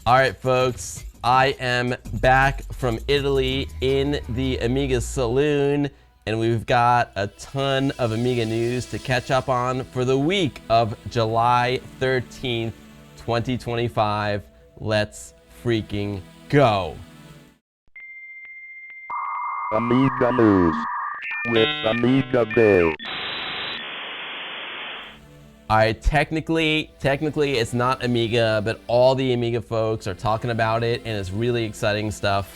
All right, folks, I am back from Italy in the Amiga Saloon, and we've got a ton of Amiga news to catch up on for the week of July 13th, 2025. Let's freaking go. Amiga News with AmigaBill. All right, technically it's not Amiga, but all the Amiga folks are talking about it, and it's really exciting stuff.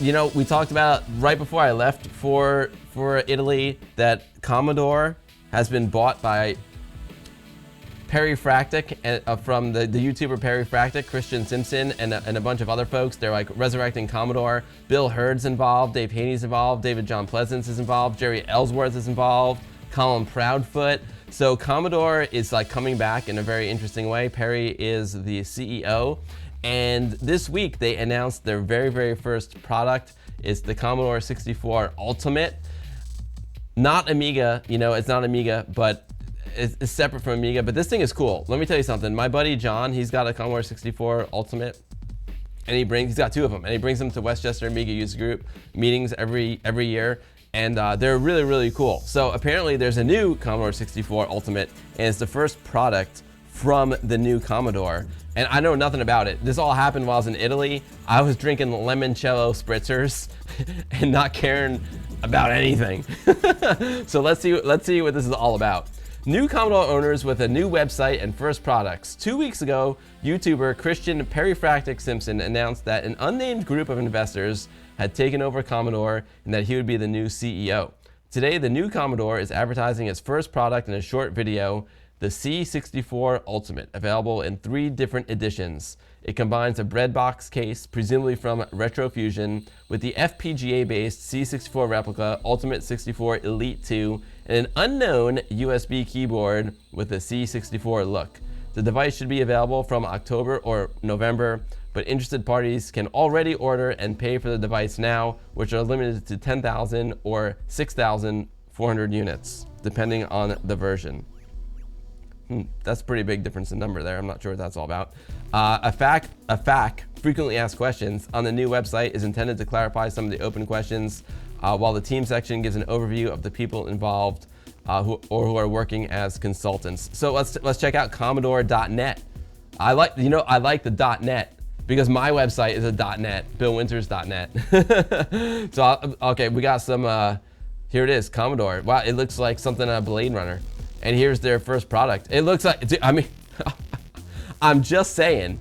You know, we talked about right before I left for Italy that Commodore has been bought by Perifractic, from the YouTuber Perifractic, Christian Simpson, and a bunch of other folks. They're like resurrecting Commodore. Bill Hurd's involved, Dave Haney's involved, David John Pleasance is involved, Jerry Ellsworth is involved, Colin Proudfoot. So Commodore is like coming back in a very interesting way. Perry is the CEO, and this week they announced their very first product. It's the Commodore 64 Ultimate. Not Amiga, you know, it's not Amiga, but it's separate from Amiga, but this thing is cool. Let me tell you something. My buddy John, he's got a Commodore 64 Ultimate, and he's got two of them, and he brings them to Westchester Amiga User Group meetings every year, and they're really cool. So apparently there's a new Commodore 64 Ultimate, and it's the first product from the new Commodore, and I know nothing about it. This all happened while I was in Italy. I was drinking limoncello spritzers and not caring about anything. So let's see what this is all about. New Commodore owners with a new website and first products. 2 weeks ago, YouTuber Christian Perifractic Simpson announced that an unnamed group of investors had taken over Commodore and that he would be the new CEO. Today, the new Commodore is advertising its first product in a short video, the C64 Ultimate, available in 3 different editions. It combines a breadbox case, presumably from RetroFuzion, with the FPGA-based C64 replica Ultimate 64 Elite 2, and an unknown USB keyboard with a C64 look. The device should be available from October or November, but interested parties can already order and pay for the device now, which are limited to 10,000 or 6,400 units, depending on the version. That's a pretty big difference in number there. I'm not sure what that's all about. A FAQ, frequently asked questions, on the new website is intended to clarify some of the open questions, while the team section gives an overview of the people involved who are working as consultants. So let's check out Commodore.net. I like the .net because my website is a .net, BillWinters.net. So okay, we got some. Here it is, Commodore. Wow, it looks like something on Blade Runner. And here's their first product. It looks like, I mean, I'm just saying,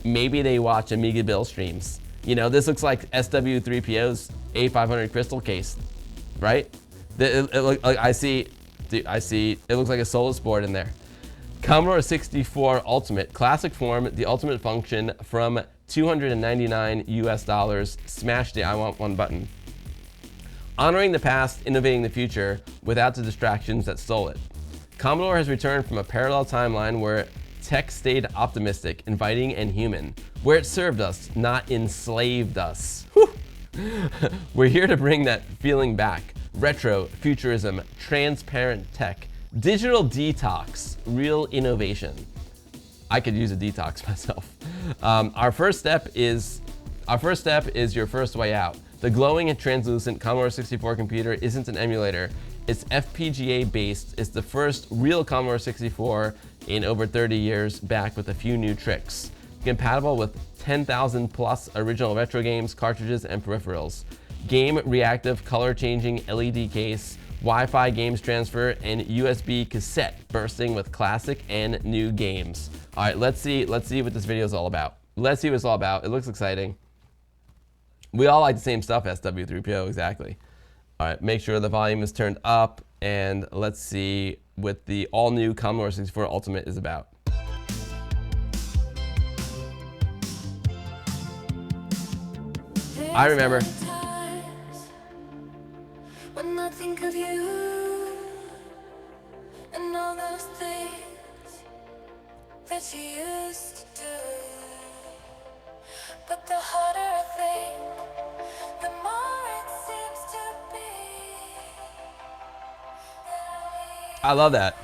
maybe they watch AmigaBill streams. You know, this looks like SW3PO's A500 crystal case, right? It looks like I see, it looks like a Solus board in there. Commodore 64 Ultimate, classic form, the ultimate function from $299 US. Smash the I want one button. Honoring the past, innovating the future, without the distractions that stole it. Commodore has returned from a parallel timeline where tech stayed optimistic, inviting, and human, where it served us, not enslaved us. We're here to bring that feeling back. Retro, futurism, transparent tech, digital detox, real innovation. I could use a detox myself. Our first step is your first way out. The glowing and translucent Commodore 64 computer isn't an emulator. It's FPGA-based. It's the first real Commodore 64 in over 30 years, back with a few new tricks. Compatible with 10,000 plus original retro games, cartridges, and peripherals. Game reactive color-changing LED case, Wi-Fi games transfer, and USB cassette bursting with classic and new games. All right, let's see what this video is all about. Let's see what it's all about. It looks exciting. We all like the same stuff, SW3PO, exactly. All right, make sure the volume is turned up, and let's see what the all-new Commodore 64 Ultimate is about. I remember. When I think of you and all those things that you used to do, but the harder I think, the more it seems to be. I love that.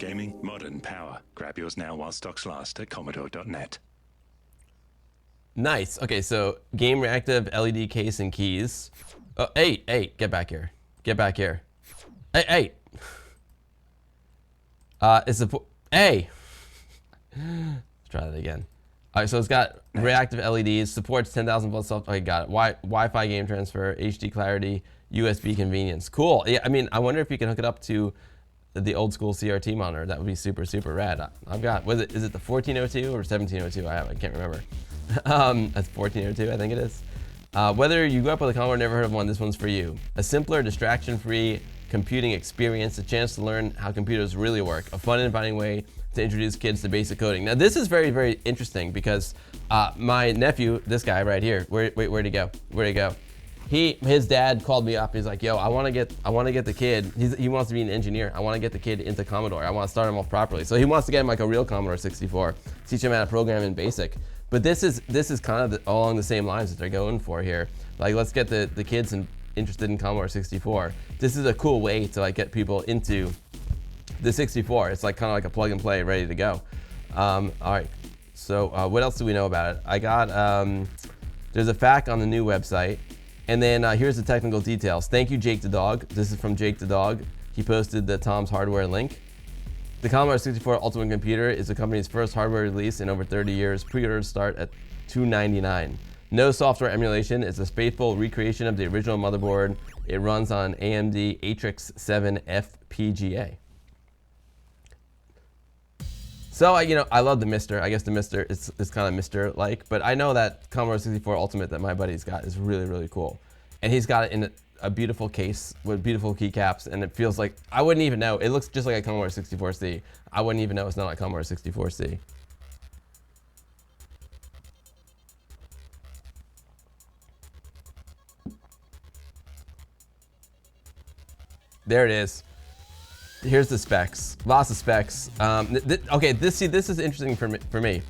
gaming, modern power. Grab yours now while stocks last at Commodore.net. Nice. Okay, so game reactive LED case and keys. Oh, hey, get back here. Get back here. Hey. Hey. Let's try that again. All right, so it's got reactive LEDs, supports 10,000 volt self. Okay, got it. Wi-Fi game transfer, HD clarity, USB convenience. Cool. Yeah, I mean, I wonder if you can hook it up to the old school CRT monitor. That would be super, super rad. I've got, is it the 1402 or 1702? I can't remember. That's 1402, I think it is. Whether you grew up with a Commodore or never heard of one, this one's for you. A simpler, distraction-free computing experience, a chance to learn how computers really work, a fun and inviting way to introduce kids to basic coding. Now this is very, very interesting because my nephew, this guy right here, where'd he go? Where'd he go? His dad called me up. He's like, yo, I want to get the kid. He wants to be an engineer. I want to get the kid into Commodore. I want to start him off properly. So he wants to get him like a real Commodore 64, teach him how to program in BASIC. But this is kind of along the same lines that they're going for here. Like, let's get the kids interested in Commodore 64. This is a cool way to like get people into the 64. It's like kind of like a plug and play, ready to go. All right. So what else do we know about it? I got there's a FAQ on the new website. And then here's the technical details. Thank you, Jake the Dog. This is from Jake the Dog. He posted the Tom's Hardware link. The Commodore 64 Ultimate Computer is the company's first hardware release in over 30 years. Pre-orders start at $299. No software emulation. It's a faithful recreation of the original motherboard. It runs on AMD Atrix 7 FPGA. So I love the Mister. I guess the Mister is kind of Mister-like, but I know that Commodore 64 Ultimate that my buddy's got is really, really cool. And he's got it in a beautiful case with beautiful keycaps, and it feels like, I wouldn't even know. It looks just like a Commodore 64C. I wouldn't even know it's not a Commodore 64C. There it is. Here's the specs. Lots of specs. Okay, this is interesting for me.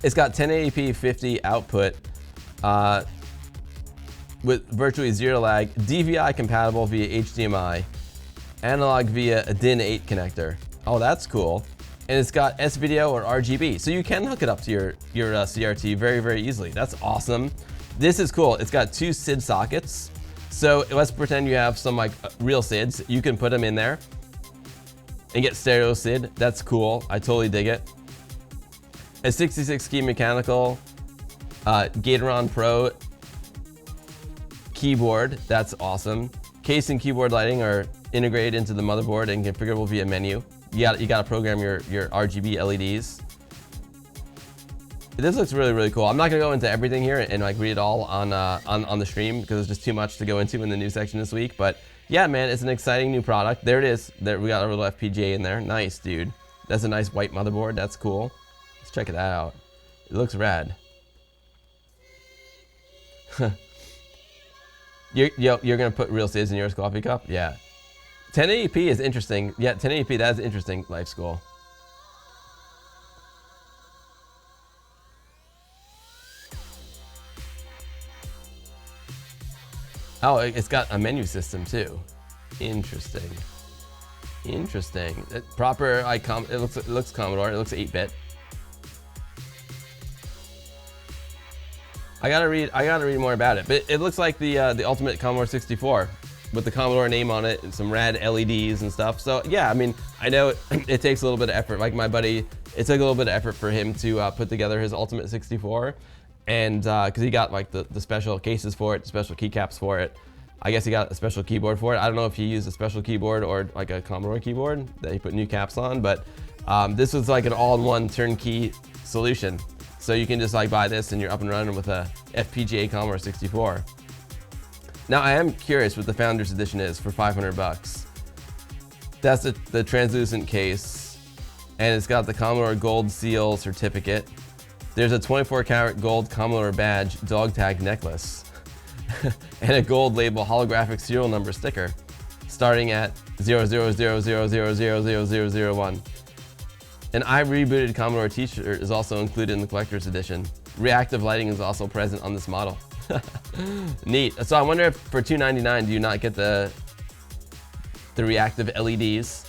It's got 1080p 50 output with virtually zero lag, DVI compatible via HDMI, analog via a DIN 8 connector. Oh, that's cool. And it's got S-video or RGB, so you can hook it up to your CRT very, very easily. That's awesome. This is cool. It's got 2 SID sockets. So let's pretend you have some like real SIDs. You can put them in there and get stereo SID. That's cool. I totally dig it. A 66 key mechanical Gatoron Pro keyboard. That's awesome. Case and keyboard lighting are integrated into the motherboard and configurable via menu. You got to program your RGB LEDs. This looks really, really cool. I'm not gonna go into everything here and like read it all on the stream because there's just too much to go into in the news section this week. But yeah, man, it's an exciting new product. There it is. There we got a little FPGA in there. Nice, dude. That's a nice white motherboard. That's cool. Let's check it out. It looks rad. You're gonna put real SIDs in your coffee cup? Yeah. 1080p is interesting. Yeah, 1080p. That's interesting. Life School. Oh, it's got a menu system too. Interesting. Interesting. Proper icon. It looks Commodore. It looks 8-bit. I gotta read more about it. But it looks like the Ultimate Commodore 64 with the Commodore name on it and some rad LEDs and stuff. So yeah, I mean, I know it takes a little bit of effort. Like my buddy, it took a little bit of effort for him to put together his Ultimate 64. And because he got like the special cases for it, special keycaps for it. I guess he got a special keyboard for it. I don't know if he used a special keyboard or like a Commodore keyboard that he put new caps on, but this was like an all-in-one turnkey solution. So you can just like buy this and you're up and running with a FPGA Commodore 64. Now I am curious what the Founders Edition is for 500 bucks. That's the translucent case, and it's got the Commodore Gold Seal certificate. There's a 24 karat gold Commodore badge dog tag necklace and a gold label holographic serial number sticker starting at 0000000001. An I Rebooted Commodore t-shirt is also included in the collector's edition. Reactive lighting is also present on this model. Neat. So I wonder if for $299 do you not get the reactive LEDs?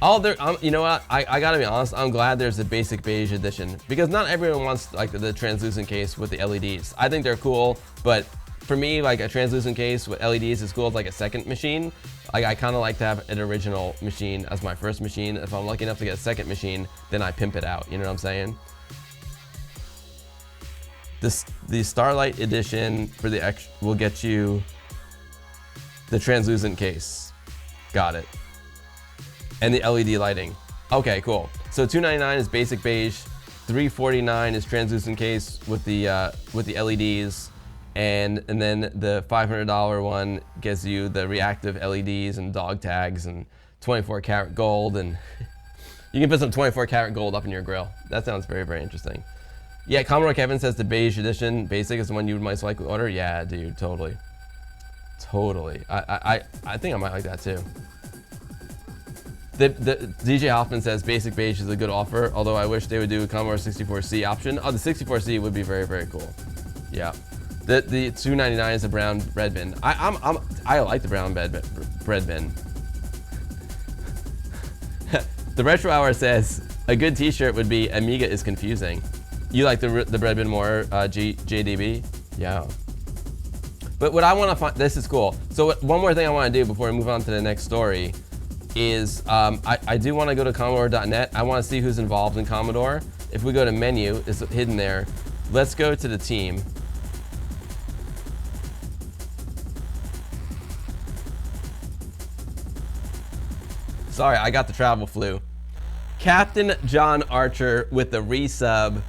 Oh, there. You know what? I gotta be honest. I'm glad there's a basic beige edition because not everyone wants like the translucent case with the LEDs. I think they're cool, but for me, like a translucent case with LEDs is cool as like a second machine. Like I kind of like to have an original machine as my first machine. If I'm lucky enough to get a second machine, then I pimp it out. You know what I'm saying? The Starlight edition for the X will get you the translucent case. Got it. And the LED lighting. Okay, cool. So $299 is basic beige, $349 is translucent case with the LEDs, and then the $500 one gives you the reactive LEDs and dog tags and 24 karat gold, and you can put some 24 karat gold up in your grill. That sounds very, very interesting. Yeah, Commodore Kevin says the beige edition basic is the one you would most likely order. Yeah, dude, totally. Totally. I think I might like that too. The DJ Hoffman says basic beige is a good offer, although I wish they would do a Commodore 64C option. Oh, the 64C would be very, very cool. Yeah. The $299 is a brown bread bin. I like the brown bread bin. The Retro Hour says a good T-shirt would be Amiga is confusing. You like the bread bin more, JDB? Yeah. But what I want to find, this is cool. So one more thing I want to do before we move on to the next story is I do want to go to Commodore.net. I want to see who's involved in Commodore. If we go to menu, it's hidden there. Let's go to the team. Sorry, I got the travel flu. Captain John Archer with the resub.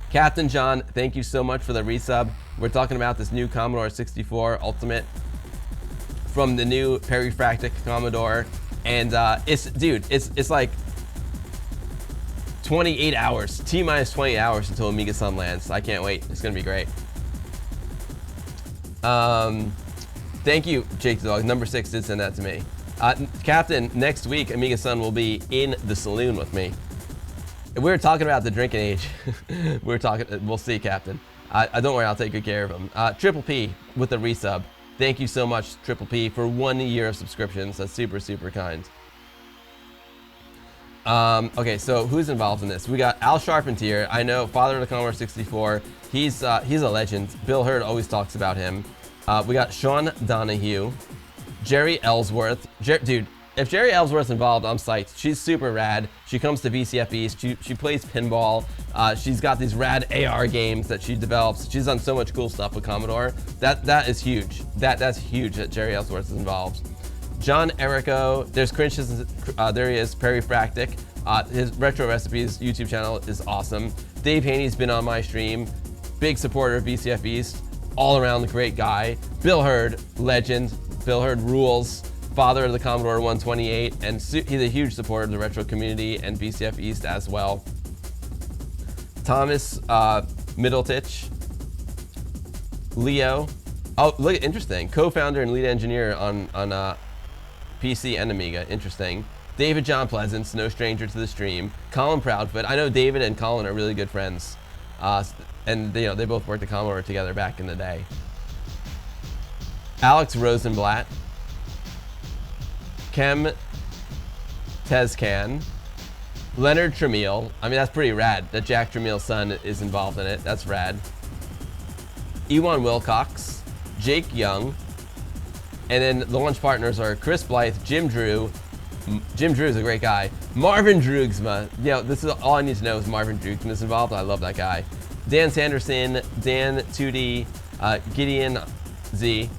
Captain John, thank you so much for the resub. We're talking about this new Commodore 64 Ultimate from the new Perifractic Commodore, and it's like 28 hours, T-minus 20 hours until Amiga Sun lands. I can't wait. It's gonna be great. Thank you, Jake the Dog. Number 6 did send that to me. Captain, next week Amiga Sun will be in the saloon with me. We were talking about the drinking age. We'll see, Captain. Don't worry, I'll take good care of him. Triple P with the resub. Thank you so much, Triple P, for 1 year of subscriptions. That's super, super kind. Okay, so who's involved in this? We got Al Charpentier. I know, father of the Commodore 64. He's a legend. Bill Hurd always talks about him. We got Sean Donahue, Jerry Ellsworth. Dude, if Jerry Ellsworth's involved, I'm psyched. She's super rad. She comes to VCF East. She plays pinball. She's got these rad AR games that she develops. She's done so much cool stuff with Commodore. That is huge. That's huge that Jerry Ellsworth is involved. John Errico. There's Christian. There he is. Perifractic. His Retro Recipes YouTube channel is awesome. Dave Haney's been on my stream. Big supporter of VCF East. All around great guy. Bill Hurd, legend. Bill Hurd rules. Father of the Commodore 128, and he's a huge supporter of the retro community and VCF East as well. Thomas Middletich, Leo. Oh, look, interesting. Co-founder and lead engineer on PC and Amiga. Interesting. David John Pleasance, no stranger to the stream. Colin Proudfoot. I know David and Colin are really good friends, and they both worked at Commodore together back in the day. Alex Rosenblatt. Kem Tezcan, Leonard Tramiel. I mean, that's pretty rad that Jack Tramiel's son is involved in it. That's rad. Ewan Wilcox, Jake Young, and then the launch partners are Chris Blythe, Jim Drew. Jim Drew is a great guy. Marvin Drugsma. This is all I need to know is Marvin Drugsma is involved. I love that guy. Dan Sanderson, Dan 2D, Gideon Z.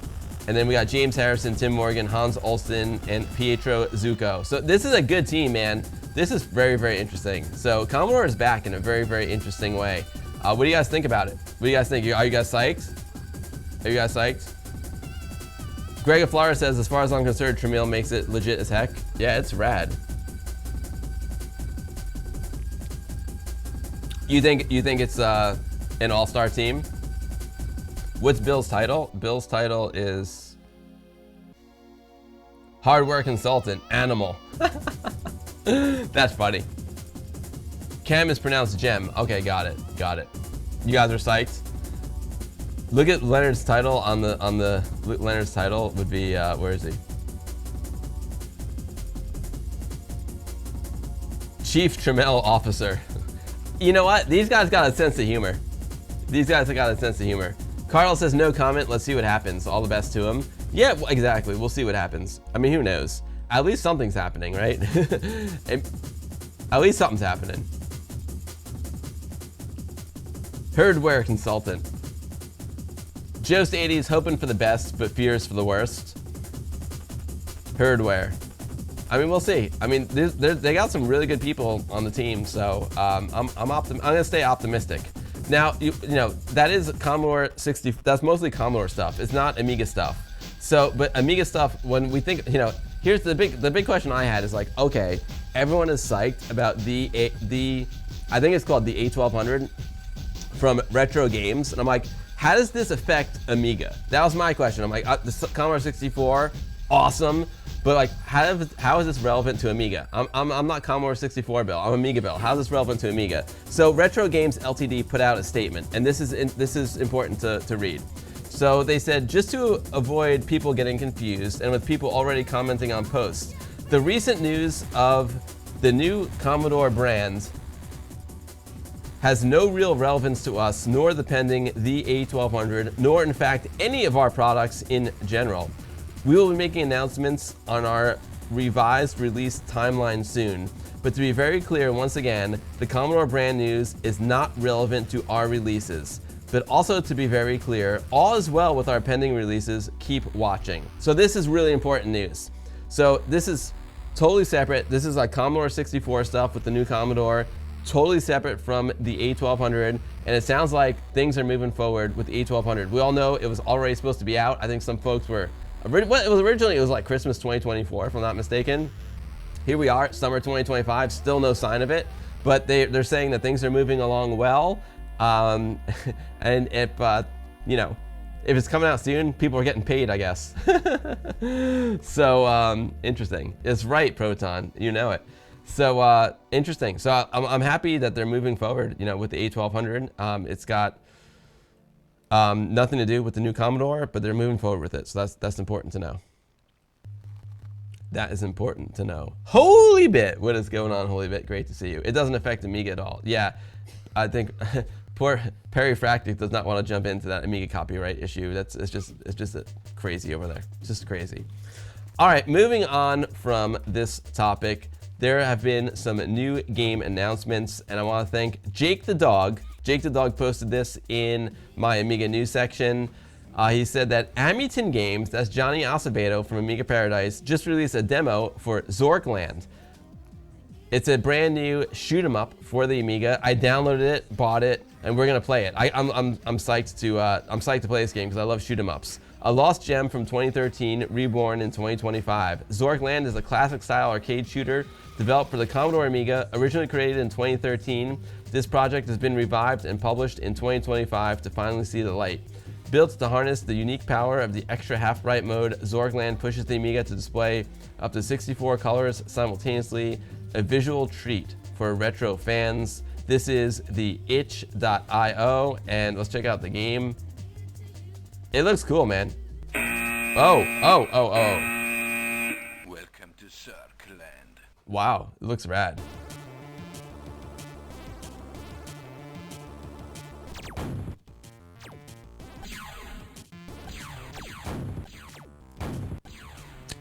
And then we got James Harrison, Tim Morgan, Hans Olsen, and Pietro Zucco. So this is a good team, man. This is very, very interesting. So Commodore is back in a very, very interesting way. What do you guys think about it? What do you guys think? Are you guys psyched? Are you guys psyched? Greg Flora says, as far as I'm concerned, Tramiel makes it legit as heck. Yeah, it's rad. You think it's an all-star team? What's Bill's title? Bill's title is Hardware Consultant, Animal. That's funny. Cam is pronounced Gem. Okay, got it. You guys are psyched? Look at Leonard's title on the Leonard's title would be where is he? Chief Trammell Officer. You know what? These guys got a sense of humor. These guys have got a sense of humor. Carl says no comment. Let's see what happens. All the best to him. Yeah, exactly. We'll see what happens. I mean, who knows? At least something's happening, right? At least something's happening. Herdware consultant. Jost 80's hoping for the best, but fears for the worst. Herdware. I mean, we'll see. I mean, they got some really good people on the team, so I'm gonna stay optimistic. Now, you know that is Commodore 60. That's mostly Commodore stuff. It's not Amiga stuff. So, but Amiga stuff. When we think, you know, here's the big question I had is like, okay, everyone is psyched about the I think it's called the A1200 from Retro Games, and I'm like, how does this affect Amiga? That was my question. I'm like, the Commodore 64, awesome. But like, how is this relevant to Amiga? I'm not Commodore 64 Bill. I'm AmigaBill. How is this relevant to Amiga? So Retro Games Ltd put out a statement, and this is important to read. So they said, just to avoid people getting confused, and with people already commenting on posts, the recent news of the new Commodore brand has no real relevance to us, nor the pending the A1200, nor in fact any of our products in general. We will be making announcements on our revised release timeline soon, but to be very clear once again, the Commodore brand news is not relevant to our releases. But also to be very clear, all is well with our pending releases, keep watching. So this is really important news. So this is totally separate. This is like Commodore 64 stuff with the new Commodore, totally separate from the A1200, and it sounds like things are moving forward with the A1200. We all know it was already supposed to be out. I think some folks were, well, it was originally like Christmas 2024, if I'm not mistaken. Here we are, summer 2025, still no sign of it, but they're saying that things are moving along well. And if, you know, if it's coming out soon, people are getting paid, I guess. So, interesting. It's right, Proton, you know it. So, interesting. So I'm happy that they're moving forward, you know, with the A1200. It's got nothing to do with the new Commodore, but they're moving forward with it. So that's important to know. That is important to know. Holy Bit, what is going on, Holy Bit? Great to see you. It doesn't affect Amiga at all. Yeah, I think poor Perifractic does not want to jump into that Amiga copyright issue. It's just crazy over there. It's just crazy. All right, moving on from this topic, there have been some new game announcements, and I want to thank Jake the Dog. Jake the Dog posted this in my Amiga news section. He said that Amiton Games, that's Johnny Acevedo from Amiga Paradise, just released a demo for ZorkLand. It's a brand new shoot 'em up for the Amiga. I downloaded it, bought it, and we're gonna play it. I'm psyched to play this game because I love shoot 'em ups. A lost gem from 2013, reborn in 2025. ZorkLand is a classic style arcade shooter developed for the Commodore Amiga, originally created in 2013. This project has been revived and published in 2025 to finally see the light. Built to harness the unique power of the extra half-bright mode, ZorkLand pushes the Amiga to display up to 64 colors simultaneously, a visual treat for retro fans. This is the itch.io, and let's check out the game. It looks cool, man. Oh. Welcome to ZorkLand. Wow, it looks rad.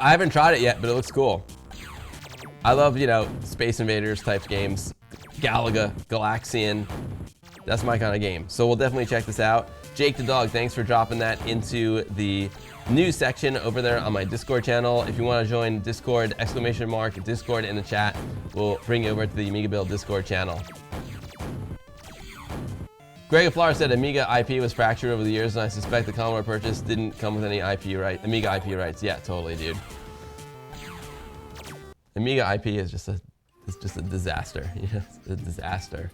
I haven't tried it yet, but it looks cool. I love, you know, Space Invaders type games. Galaga, Galaxian. That's my kind of game. So we'll definitely check this out. Jake the Dog, thanks for dropping that into the news section over there on my Discord channel. If you want to join Discord, !Discord in the chat, we'll bring you over to the AmigaBill Discord channel. Greg Flower said Amiga IP was fractured over the years, and I suspect the Commodore purchase didn't come with any Amiga IP rights. Yeah, totally, dude. Amiga IP is just a disaster. Yeah, it's a disaster.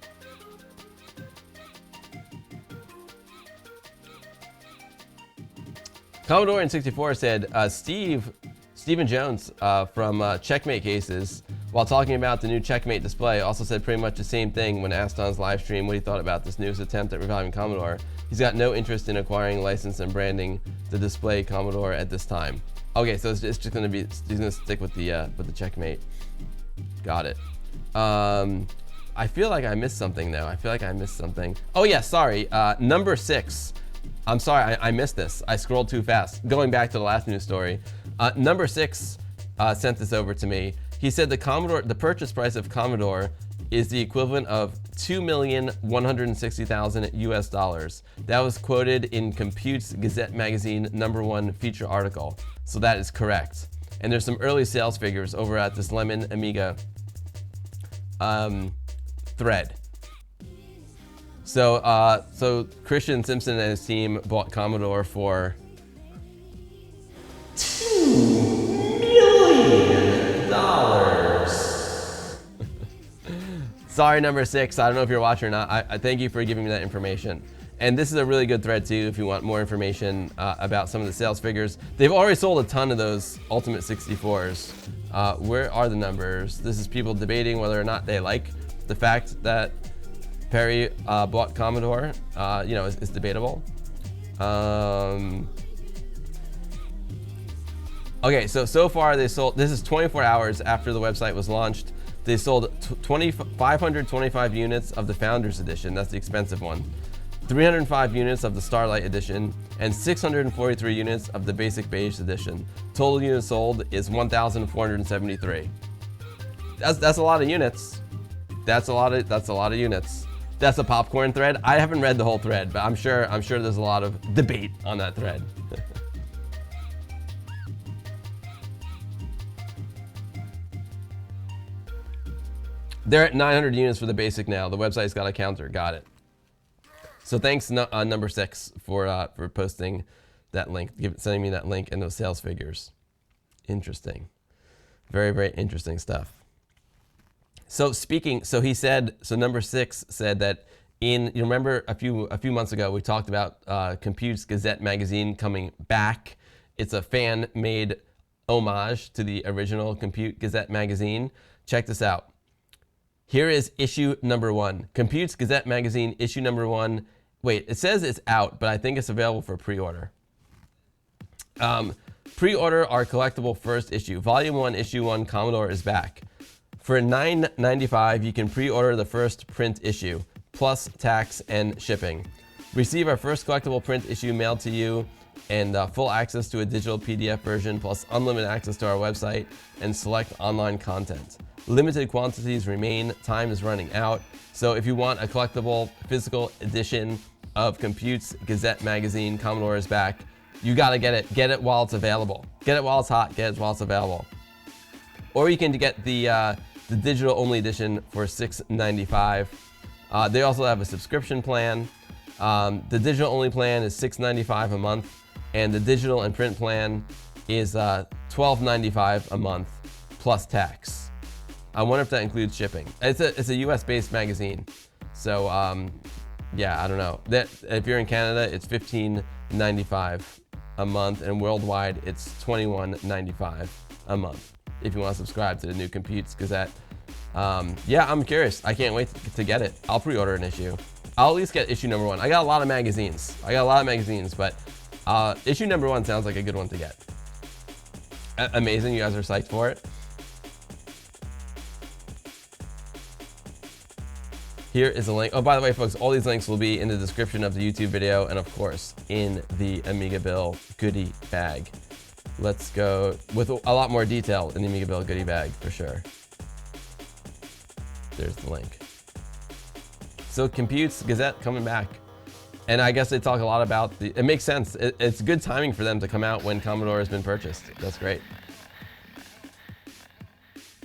Commodore in 64 said Stephen Jones from Checkmate Cases, while talking about the new Checkmate display, also said pretty much the same thing when asked on his live stream what he thought about this newest attempt at reviving Commodore. He's got no interest in acquiring, license, and branding the display Commodore at this time. Okay, so it's just gonna be, he's gonna stick with the Checkmate. Got it. I feel like I missed something though. I feel like I missed something. Oh yeah, sorry. Number 6. I'm sorry, I missed this. I scrolled too fast. Going back to the last news story. Number 6 sent this over to me. He said the purchase price of Commodore is the equivalent of $2,160,000 US dollars. That was quoted in Compute's Gazette magazine #1 feature article. So that is correct. And there's some early sales figures over at this Lemon Amiga thread. So Christian Simpson and his team bought Commodore for $2 million. Sorry, number 6. I don't know if you're watching or not. I thank you for giving me that information. And this is a really good thread too if you want more information about some of the sales figures. They've already sold a ton of those Ultimate 64s. Where are the numbers? This is people debating whether or not they like the fact that Perry bought Commodore. You know, is debatable. Okay, so far they sold, this is 24 hours after the website was launched. They sold 525 units of the Founders Edition, that's the expensive one, 305 units of the Starlight Edition, and 643 units of the Basic Beige Edition. Total units sold is 1,473. That's a lot of units. That's a lot of units. That's a popcorn thread. I haven't read the whole thread, but I'm sure there's a lot of debate on that thread. They're at 900 units for the basic now. The website's got a counter. Got it. So thanks, number 6, for posting that link, sending me that link and those sales figures. Interesting. Very, very interesting stuff. So he said, so number 6 said that you remember a few months ago we talked about Compute's Gazette magazine coming back. It's a fan-made homage to the original Compute Gazette magazine. Check this out. Here is issue number 1. Compute's Gazette magazine, issue number 1. Wait, it says it's out, but I think it's available for pre-order. Pre-order our collectible first issue. Volume 1, issue 1, Commodore is back. For $9.95, you can pre-order the first print issue, plus tax and shipping. Receive our first collectible print issue mailed to you, and full access to a digital PDF version, plus unlimited access to our website and select online content. Limited quantities remain, time is running out. So if you want a collectible physical edition of Compute's Gazette magazine, Commodore is back, you gotta get it. Get it while it's available. Get it while it's hot, get it while it's available. Or you can get the digital only edition for $6.95. They also have a subscription plan. The digital only plan is $6.95 a month, and the digital and print plan is $12.95 a month plus tax. I wonder if that includes shipping. It's a US-based magazine, so yeah, I don't know. If you're in Canada, it's $15.95 a month, and worldwide it's $21.95 a month. If you want to subscribe to the new Compute's Gazette, yeah, I'm curious. I can't wait to get it. I'll pre-order an issue. I'll at least get issue number 1. I got a lot of magazines, but issue number 1 sounds like a good one to get. Amazing, you guys are psyched for it. Here is a link. Oh, by the way, folks, all these links will be in the description of the YouTube video and, of course, in the AmigaBill goodie bag. Let's go with a lot more detail in the AmigaBill goodie bag, for sure. There's the link. So Compute's Gazette coming back. And I guess they talk a lot about it makes sense. It's good timing for them to come out when Commodore has been purchased. That's great.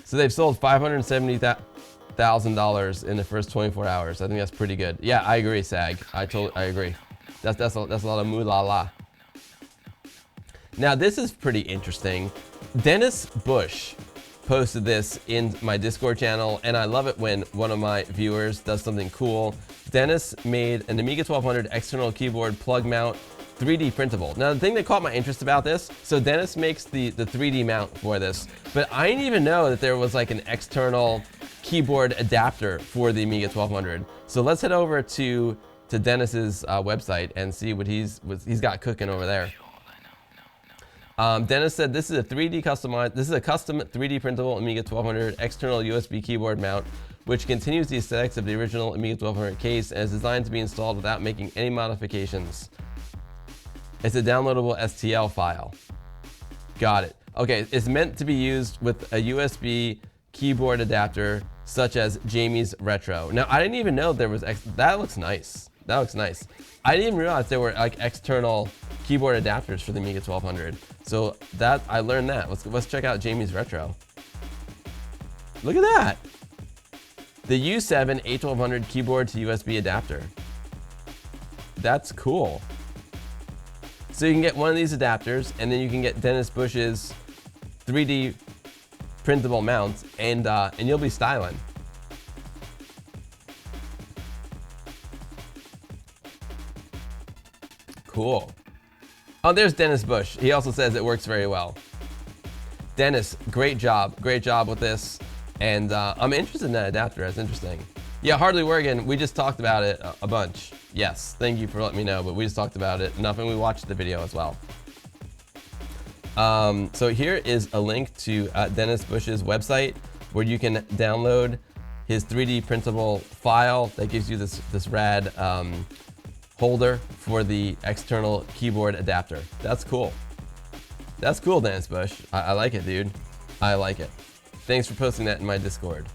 So they've sold $570,000 in the first 24 hours. I think that's pretty good. Yeah, I agree, Sag. I agree. That's a lot of moolah. Now this is pretty interesting. Dennis Bush posted this in my Discord channel, and I love it when one of my viewers does something cool. Dennis made an Amiga 1200 external keyboard plug mount 3D printable. Now the thing that caught my interest about this, so Dennis makes the 3D mount for this, but I didn't even know that there was like an external keyboard adapter for the Amiga 1200. So let's head over to Dennis's website and see what he's got cooking over there. Dennis said this is a 3D customized. This is a custom 3D printable Amiga 1200 external USB keyboard mount, which continues the aesthetics of the original Amiga 1200 case and is designed to be installed without making any modifications. It's a downloadable STL file. Got it. Okay, it's meant to be used with a USB keyboard adapter such as Jamie's Retro. Now, I didn't even know there was, that looks nice. That looks nice. I didn't even realize there were like external keyboard adapters for the Amiga 1200. So that, I learned that. Let's check out Jamie's Retro. Look at that. The U7 A1200 keyboard to USB adapter. That's cool. So you can get one of these adapters, and then you can get Dennis Bush's 3D printable mount, and you'll be styling. Cool. Oh, there's Dennis Bush. He also says it works very well. Dennis, great job with this, and I'm interested in that adapter. That's interesting. Yeah, Hardly Worgen, we just talked about it a bunch. Yes, thank you for letting me know, but we just talked about it enough, and we watched the video as well. So here is a link to Dennis Bush's website where you can download his 3D printable file that gives you this rad holder for the external keyboard adapter. That's cool. That's cool, Dennis Bush. I like it, dude. I like it. Thanks for posting that in my Discord.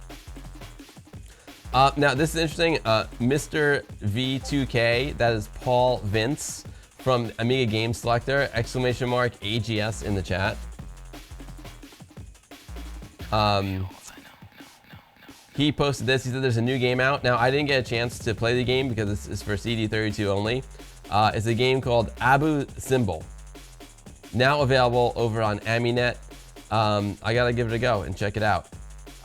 Now, this is interesting. Mr. V2K, that is Paul Vince from Amiga Game Selector, exclamation mark AGS in the chat. He posted this. He said there's a new game out. Now, I didn't get a chance to play the game because it's for CD32 only. It's a game called Abu Simbel. Now available over on Aminet. I gotta give it a go and check it out.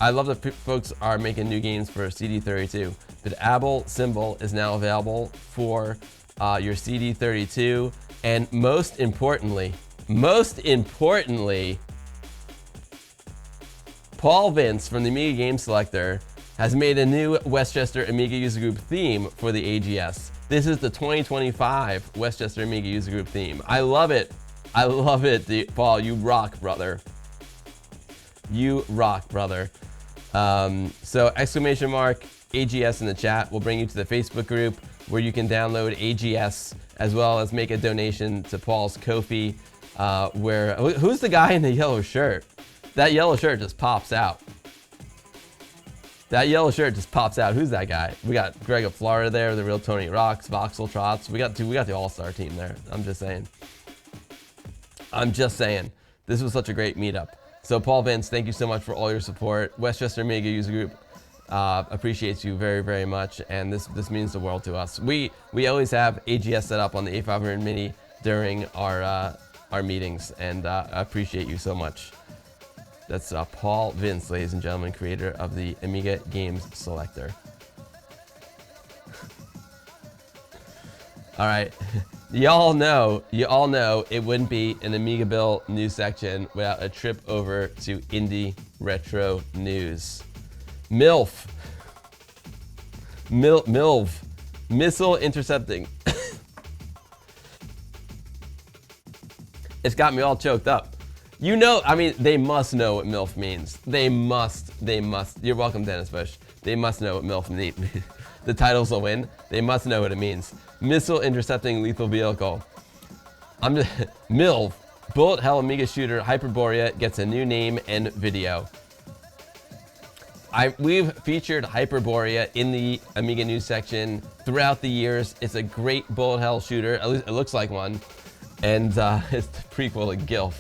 I love that folks are making new games for CD32. But Abu Simbel is now available for your CD32, and most importantly, Paul Vince from the Amiga Game Selector has made a new Westchester Amiga User Group theme for the AGS. This is the 2025 Westchester Amiga User Group theme. I love it. I love it, Paul. You rock, brother. You rock, brother. So exclamation mark AGS in the chat will bring you to the Facebook group where you can download AGS as well as make a donation to Paul's Ko-fi. Who's the guy in the yellow shirt? That yellow shirt just pops out. That yellow shirt just pops out. Who's that guy? We got Greg of Florida there, the real Tony Rocks, Voxel Trots. We got the all-star team there. I'm just saying. This was such a great meetup. So Paul Vince, thank you so much for all your support. Westchester Amiga User Group appreciates you very, very much, and this means the world to us. We always have AGS set up on the A500 Mini during our meetings, and I appreciate you so much. That's Paul Vince, ladies and gentlemen, creator of the Amiga Games Selector. All right, you all know it wouldn't be an AmigaBill news section without a trip over to Indie Retro News. MILV, missile intercepting. It's got me all choked up. You know, I mean, they must know what MILF means. They must. You're welcome, Dennis Bush. They must know what MILF means. The titles will win. They must know what it means. Missile intercepting lethal vehicle. MILV, bullet hell Amiga shooter Hyperborea gets a new name and video. We've featured Hyperborea in the Amiga news section throughout the years. It's a great bullet hell shooter. At least it looks like one. And it's the prequel to GILF.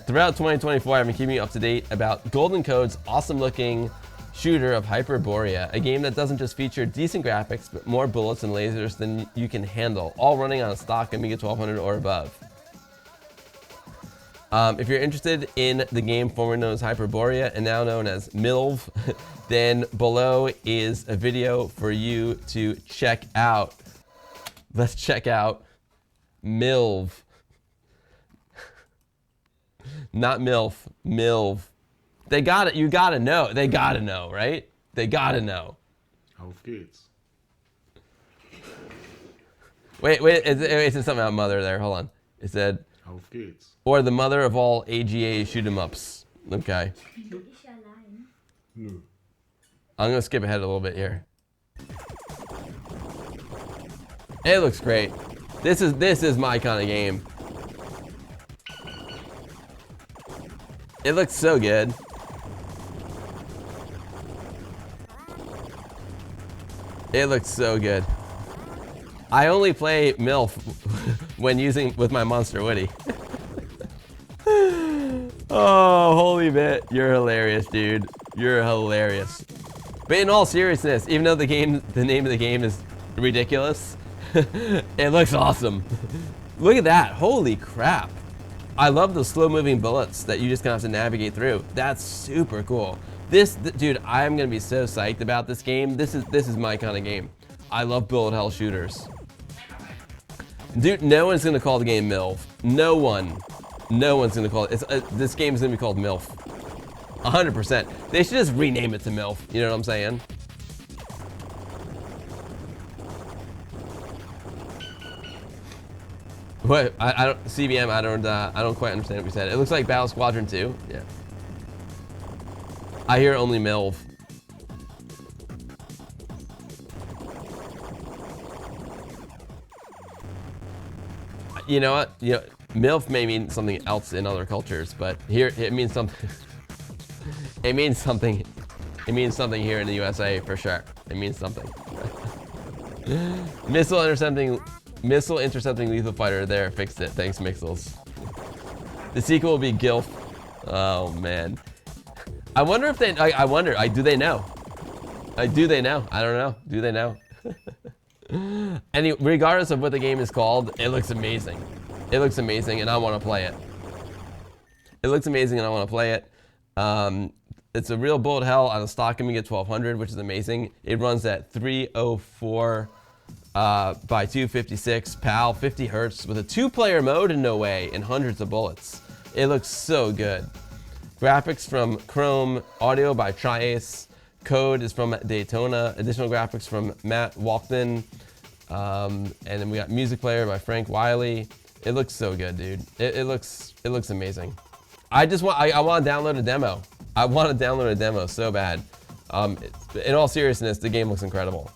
Throughout 2024, I've been keeping you up to date about Golden Code's awesome-looking shooter of Hyperborea, a game that doesn't just feature decent graphics, but more bullets and lasers than you can handle, all running on a stock Amiga 1200 or above. If you're interested in the game formerly known as Hyperborea and now known as MILV, then below is a video for you to check out. Let's check out MILV. Not MILF, MILV. They got it. You gotta know. They gotta know, right? They gotta know. Auf geht's. Wait. It said something about mother there. Hold on. It said, Auf geht's. Or the mother of all AGA shoot 'em ups. Okay. Nö. I'm gonna skip ahead a little bit here. It looks great. This is my kind of game. It looks so good. It looks so good. I only play MILF when using with my Monster Woody. Oh, holy bit. You're hilarious, dude. You're hilarious. But in all seriousness, even though the name of the game is ridiculous, it looks awesome. Look at that. Holy crap. I love the slow moving bullets that you just kind of have to navigate through. That's super cool. Dude, I'm gonna be so psyched about this game. This is my kind of game. I love bullet hell shooters. Dude, no one's gonna call the game MILV. No one's gonna call it. This game is gonna be called MILF. 100%. They should just rename it to MILF. You know what I'm saying? What? I don't CBM. I don't quite understand what you said. It looks like Battle Squadron 2. Yeah. I hear only MILV. You know what? You know, MILF may mean something else in other cultures, but here it means something. It means something. It means something here in the USA for sure. It means something. Missile intercepting lethal fighter. There, fixed it. Thanks, Mixels. The sequel will be GILF. Oh man. I wonder if they. I wonder. Do they know? Do they know? I don't know. Do they know? Regardless of what the game is called, it looks amazing. It looks amazing, and I want to play it. It looks amazing, and I want to play it. It's a real bullet hell on a stock Amiga 1200, which is amazing. It runs at 304 by 256 PAL, 50 hertz with a 2-player mode in WinUAE and hundreds of bullets. It looks so good. Graphics from Chrome, audio by Triace, code is from Daytona, additional graphics from Matt Walkman, and then we got music player by Frank Wiley. It looks so good, dude. It looks amazing. I want to download a demo. I want to download a demo so bad. In all seriousness, the game looks incredible.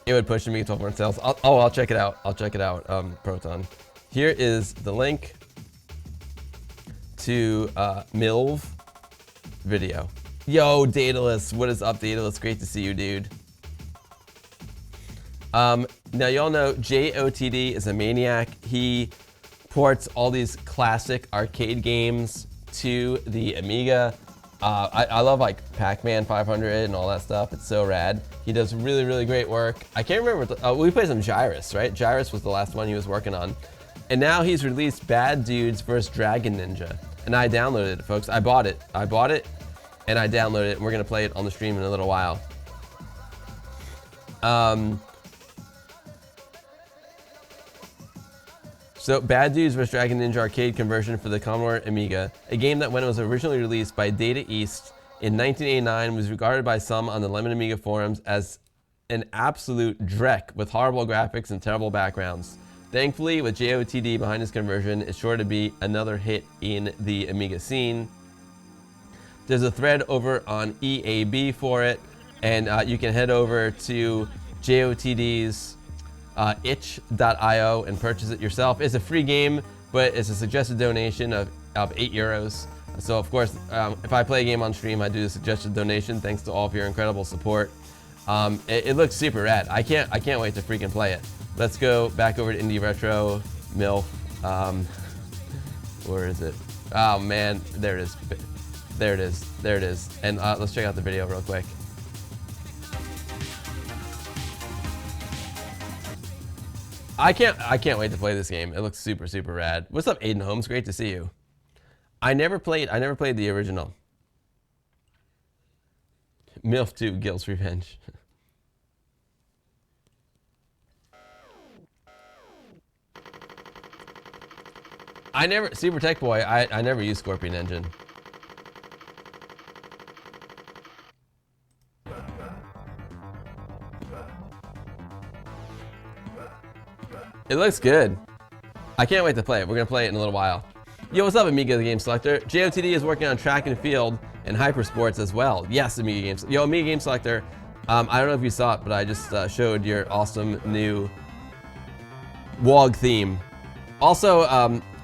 It would push me 12 more sales. I'll check it out. I'll check it out, Proton. Here is the link to MILV video. Yo, Daedalus, what is up, Daedalus? Great to see you, dude. Now y'all know JOTD is a maniac. He ports all these classic arcade games to the Amiga. I love like Pac-Man 500 and all that stuff. It's so rad. He does really, really great work. I can't remember. We played some Gyrus, right? Gyrus was the last one he was working on. And now he's released Bad Dudes vs. Dragon Ninja. And I downloaded it, folks. I bought it, and I downloaded it, and we're gonna play it on the stream in a little while. So, Bad Dudes vs. Dragon Ninja arcade conversion for the Commodore Amiga, a game that when it was originally released by Data East in 1989 was regarded by some on the Lemon Amiga forums as an absolute dreck with horrible graphics and terrible backgrounds. Thankfully, with JOTD behind his conversion, it's sure to be another hit in the Amiga scene. There's a thread over on EAB for it, and you can head over to JOTD's itch.io and purchase it yourself. It's a free game, but it's a suggested donation of €8. So of course, if I play a game on stream, I do the suggested donation. Thanks to all of your incredible support. It looks super rad. I can't wait to freaking play it. Let's go back over to Indie Retro MILF. Where is it? Oh man, there it is. There it is. There it is. And let's check out the video real quick. I can't wait to play this game. It looks super, super rad. What's up, Aiden Holmes? Great to see you. I never played the original. MILF 2, Gil's Revenge. Super Tech Boy, I never used Scorpion Engine. It looks good. I can't wait to play it. We're gonna play it in a little while. Yo, what's up, Amiga the Game Selector? JOTD is working on track and field and hypersports as well. Yes, Amiga Games. Yo, Amiga Game Selector. I don't know if you saw it, but I just showed your awesome new WOG theme. Also,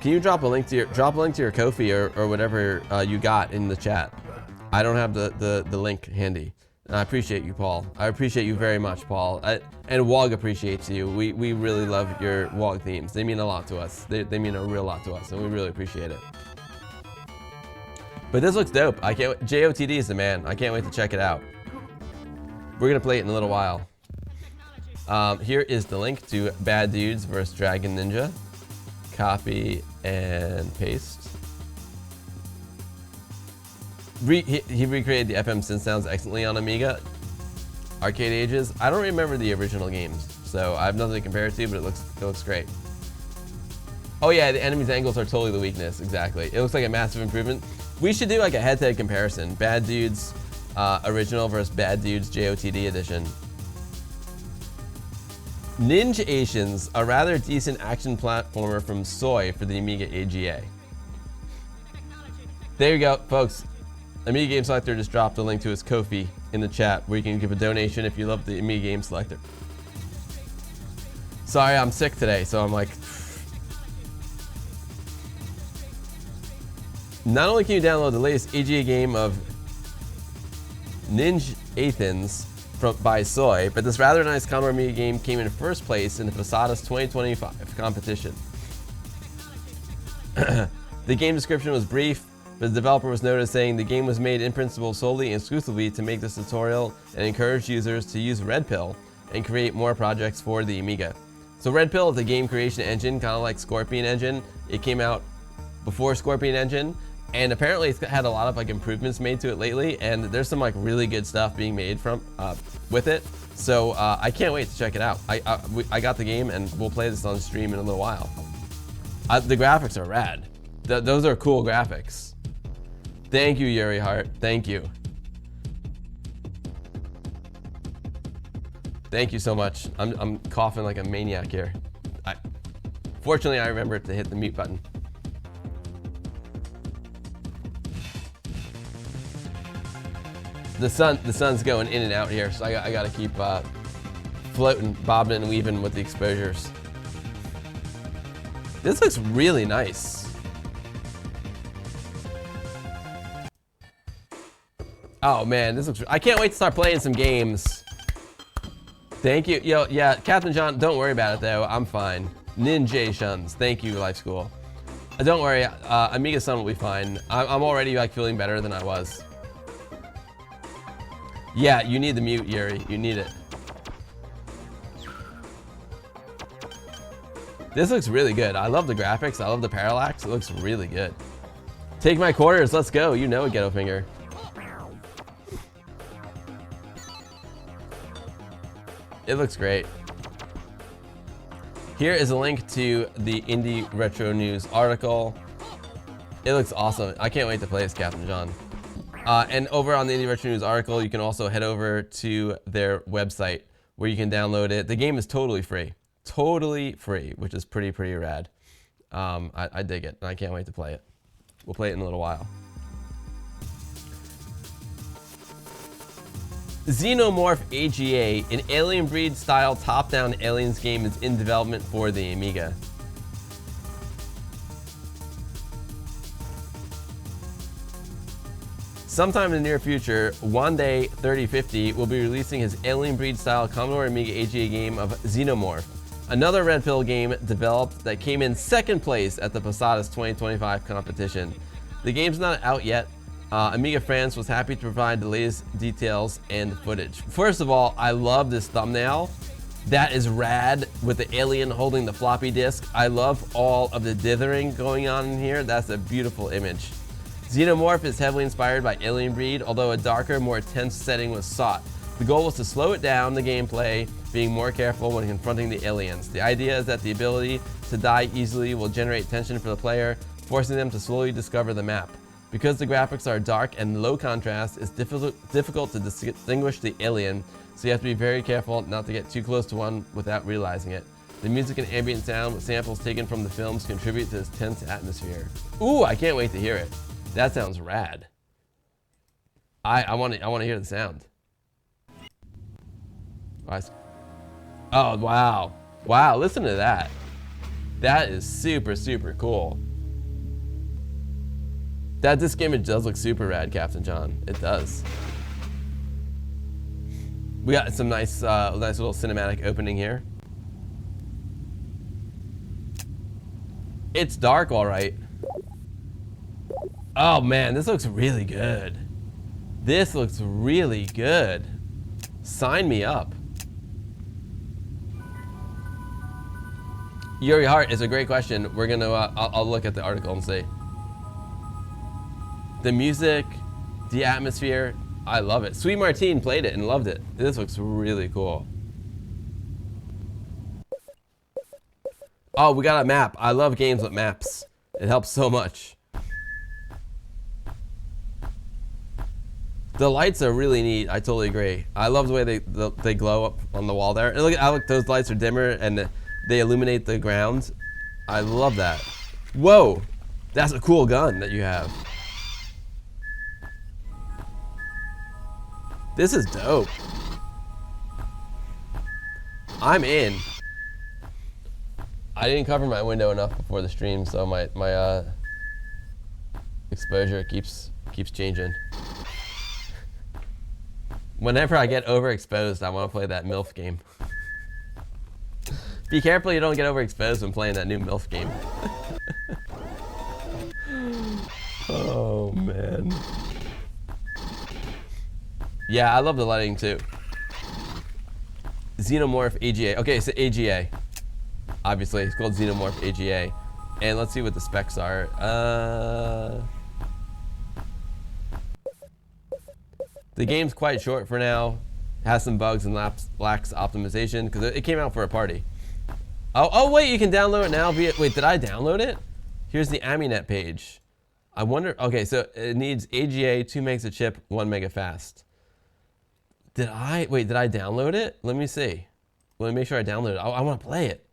can you drop a link to your Ko-fi or whatever you got in the chat? I don't have the link handy. I appreciate you, Paul. I appreciate you very much, Paul. And WOG appreciates you. We really love your WOG themes. They mean a lot to us. They mean a real lot to us, and we really appreciate it. But this looks dope. I can't. JOTD is the man. I can't wait to check it out. We're gonna play it in a little while. Here is the link to Bad Dudes vs. Dragon Ninja. Copy and paste. He recreated the FM synth sounds excellently on Amiga arcade ages. I don't remember the original games, so I have nothing to compare it to, but it looks great. Oh yeah, the enemy's angles are totally the weakness, exactly. It looks like a massive improvement. We should do like a head-to-head comparison. Bad Dudes original versus Bad Dudes JOTD edition. Ninjyations, a rather decent action platformer from Soy for the Amiga AGA. There you go, folks. Amiga Game Selector just dropped a link to his Ko-fi in the chat where you can give a donation if you love the Amiga Game Selector. Sorry, I'm sick today, so I'm like... Not only can you download the latest AGA game of Ninjyations by Soy, but this rather nice Commodore Amiga game came in first place in the Posadas 2025 competition. The game description was brief, but the developer was noted as saying the game was made in principle solely and exclusively to make this tutorial and encourage users to use Red Pill and create more projects for the Amiga. So Red Pill is a game creation engine, kind of like Scorpion Engine. It came out before Scorpion Engine, and apparently it's had a lot of like improvements made to it lately, and there's some like really good stuff being made from with it. So I can't wait to check it out. I got the game, and we'll play this on stream in a little while. The graphics are rad. Those are cool graphics. Thank you, Yuri Hart. Thank you. Thank you so much. I'm coughing like a maniac here. Fortunately, I remember to hit the mute button. The sun's going in and out here, so I gotta keep floating, bobbing and weaving with the exposures. This looks really nice. Oh man, this looks. I can't wait to start playing some games. Thank you. Yo, yeah, Captain John, don't worry about it though. I'm fine. Ninjyations. Thank you, Life School. Don't worry, Amiga Sun will be fine. I'm already like feeling better than I was. Yeah, you need the mute, Yuri. You need it. This looks really good. I love the graphics. I love the parallax. It looks really good. Take my quarters. Let's go. You know it, Ghetto Finger. It looks great. Here is a link to the Indie Retro News article. It looks awesome. I can't wait to play this, Captain John. And over on the Indie Retro News article, you can also head over to their website where you can download it. The game is totally free, which is pretty rad. I dig it, and I can't wait to play it. We'll play it in a little while. Xenomorph AGA, an Alien Breed style top-down aliens game, is in development for the Amiga. Sometime in the near future, Wande 3050 will be releasing his Alien Breed style Commodore Amiga AGA game of Xenomorph, another Red Pill game developed that came in second place at the Posadas 2025 competition. The game's not out yet. Amiga France was happy to provide the latest details and footage. First of all, I love this thumbnail. That is rad with the alien holding the floppy disk. I love all of the dithering going on in here. That's a beautiful image. Xenomorph is heavily inspired by Alien Breed, although a darker, more tense setting was sought. The goal was to slow it down, the gameplay, being more careful when confronting the aliens. The idea is that the ability to die easily will generate tension for the player, forcing them to slowly discover the map. Because the graphics are dark and low contrast, it's difficult to distinguish the alien, so you have to be very careful not to get too close to one without realizing it. The music and ambient sound with samples taken from the films contribute to this tense atmosphere. Ooh, I can't wait to hear it. That sounds rad. I want to hear the sound. Oh, wow. Wow, listen to that. That is super, super cool. That disc image does look super rad, Captain John. It does. We got some nice little cinematic opening here. It's dark, all right. Oh man, this looks really good. This looks really good. Sign me up. Yuri Hart is a great question. We're gonna, I'll look at the article and see. The music, the atmosphere, I love it. Sweet Martine played it and loved it. This looks really cool. Oh, we got a map. I love games with maps. It helps so much. The lights are really neat. I totally agree. I love the way they glow up on the wall there. And look, those lights are dimmer and they illuminate the ground. I love that. Whoa, that's a cool gun that you have. This is dope. I'm in. I didn't cover my window enough before the stream, so my exposure keeps changing. Whenever I get overexposed, I want to play that MILF game. Be careful you don't get overexposed when playing that new MILF game. Oh man. Yeah, I love the lighting too. Xenomorph AGA. Okay, so AGA. Obviously, it's called Xenomorph AGA. And let's see what the specs are. The game's quite short for now. Has some bugs and lacks optimization because it came out for a party. Oh wait, you can download it now via, wait, did I download it? Here's the AmiNet page. I wonder, okay, so it needs AGA, 2 megs a chip, 1 mega fast. Did I download it? Let me see. Let me make sure I download it. I want to play it.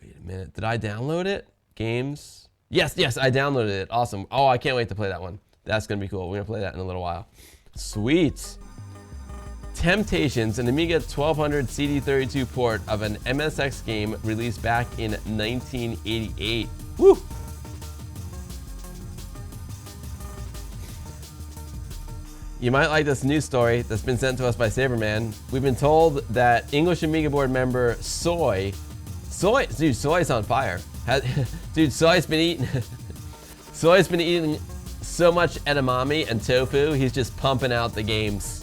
Wait a minute, did I download it? Games? Yes, I downloaded it, awesome. Oh, I can't wait to play that one. That's gonna be cool. We're gonna play that in a little while. Sweet. Temptations, an Amiga 1200 CD32 port of an MSX game released back in 1988. Woo! You might like this news story that's been sent to us by Saberman. We've been told that English Amiga board member Soy's on fire. Dude, Soy's been eating so much edamame and tofu, he's just pumping out the games.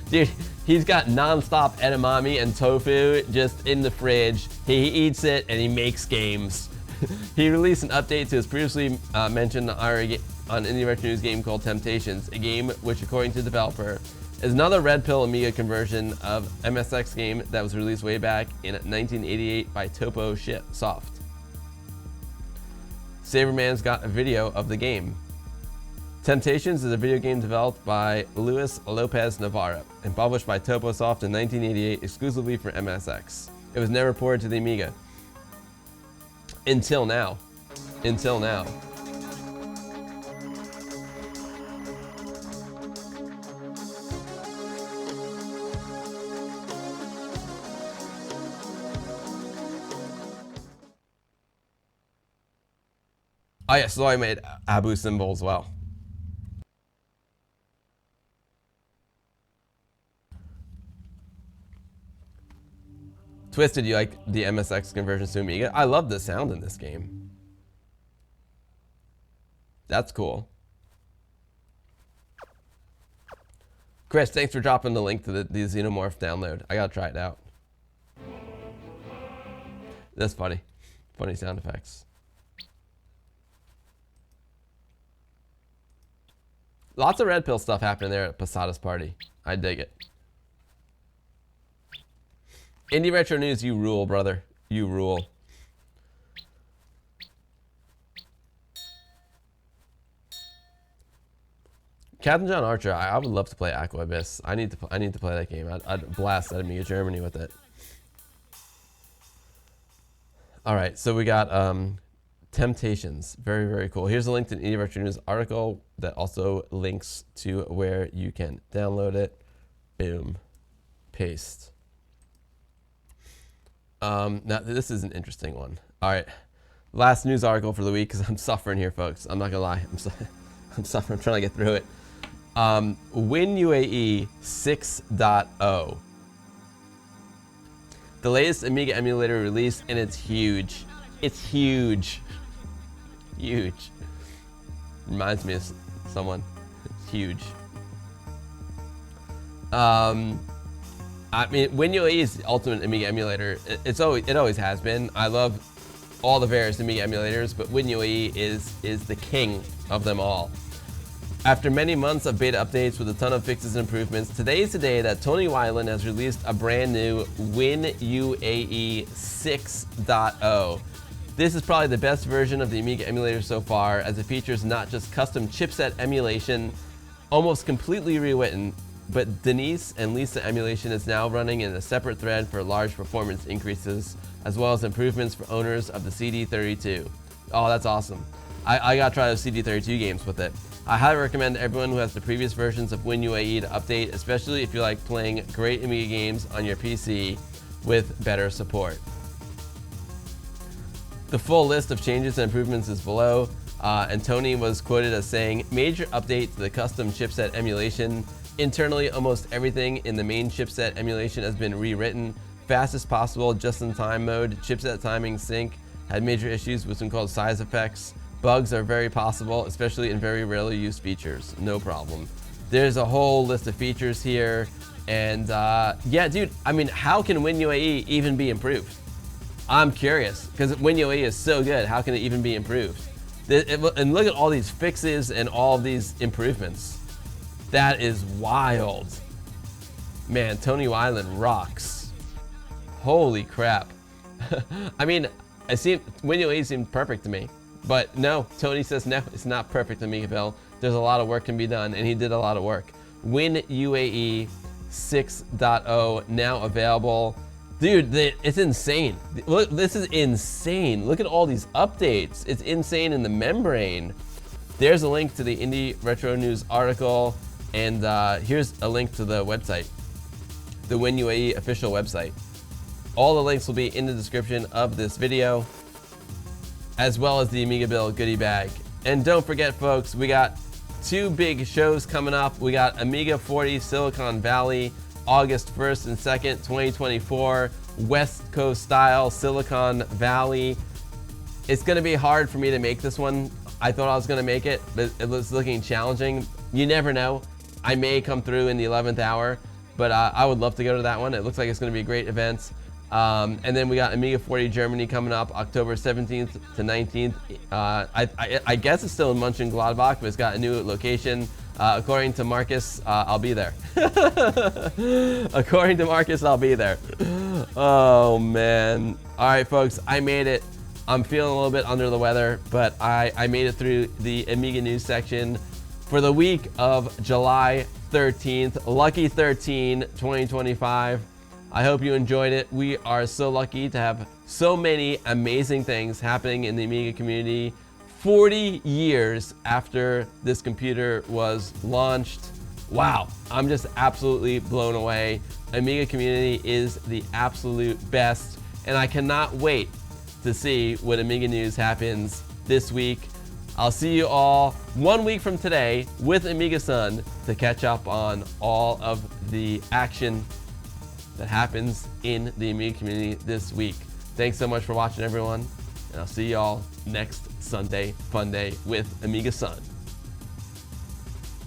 Dude, he's got non-stop edamame and tofu just in the fridge. He eats it and he makes games. He released an update to his previously mentioned on Indie Retro News game called Temptations, a game which, according to the developer, is another Red Pill Amiga conversion of MSX game that was released way back in 1988 by Topo Soft. Saberman's got a video of the game. Temptations is a video game developed by Luis Lopez Navarro and published by TopoSoft in 1988 exclusively for MSX. It was never ported to the Amiga. Until now. Oh yeah, so I made Abu Simbel as well. Twisted, you like the MSX conversions to Amiga? I love the sound in this game. That's cool. Chris, thanks for dropping the link to the Xenomorph download. I gotta try it out. That's funny. Funny sound effects. Lots of Red Pill stuff happening there at Posada's party. I dig it. Indie Retro News, you rule, brother. You rule. Captain John Archer, I would love to play Aqua Abyss. I need to play that game. I'd blast at Amiga Germany with it. All right, so we got Temptations. Very, very cool. Here's a link to an Indie Retro News article that also links to where you can download it. Boom. Paste. Now, this is an interesting one. All right. Last news article for the week, because I'm suffering here, folks. I'm not going to lie. I'm suffering. I'm trying to get through it. WinUAE 6.0. The latest Amiga emulator released, and it's huge. It's huge. Huge. Reminds me of someone. It's huge. I mean, WinUAE is the ultimate Amiga emulator. It always has been. I love all the various Amiga emulators, but WinUAE is the king of them all. After many months of beta updates with a ton of fixes and improvements, today is the day that Tony Weiland has released a brand new WinUAE 6.0. This is probably the best version of the Amiga emulator so far, as it features not just custom chipset emulation, almost completely rewritten, but Denise and Lisa emulation is now running in a separate thread for large performance increases, as well as improvements for owners of the CD32. Oh, that's awesome. I gotta try those CD32 games with it. I highly recommend everyone who has the previous versions of WinUAE to update, especially if you like playing great Amiga games on your PC with better support. The full list of changes and improvements is below, and Tony was quoted as saying, "Major update to the custom chipset emulation. Internally, almost everything in the main chipset emulation has been rewritten. Fastest possible, just-in-time mode, chipset timing sync had major issues with some called size effects. Bugs are very possible, especially in very rarely used features. No problem." There's a whole list of features here, and yeah, dude, I mean, how can WinUAE even be improved? I'm curious, because WinUAE is so good, how can it even be improved? And look at all these fixes and all of these improvements. That is wild. Man, Tony Weiland rocks. Holy crap. I mean, WinUAE seemed perfect to me. But no, Tony says no, it's not perfect, AmigaBill. There's a lot of work can be done, and he did a lot of work. WinUAE 6.0 now available. Dude, it's insane. Look, this is insane. Look at all these updates. It's insane in the membrane. There's a link to the Indie Retro News article, and here's a link to the website, the WinUAE official website. All the links will be in the description of this video, as well as the AmigaBill goodie bag. And don't forget, folks, we got 2 big shows coming up. We got Amiga 40 Silicon Valley, August 1st and 2nd, 2024, West Coast style Silicon Valley. It's gonna be hard for me to make this one. I thought I was gonna make it, but it was looking challenging. You never know. I may come through in the 11th hour, but I would love to go to that one. It looks like it's gonna be a great event. And then we got Amiga 40 Germany coming up October 17th to 19th. I guess it's still in Mönchengladbach, but it's got a new location. According to Marcus, I'll be there. According to Marcus, I'll be there. Oh, man. All right, folks, I made it. I'm feeling a little bit under the weather, but I made it through the Amiga news section for the week of July 13th. Lucky 13, 2025. I hope you enjoyed it. We are so lucky to have so many amazing things happening in the Amiga community 40 years after this computer was launched. Wow, I'm just absolutely blown away. Amiga community is the absolute best, and I cannot wait to see what Amiga news happens this week. I'll see you all 1 week from today with Amiga Sun to catch up on all of the action that happens in the Amiga community this week. Thanks so much for watching, everyone, and I'll see y'all next Sunday Fun Day with Amiga Sun.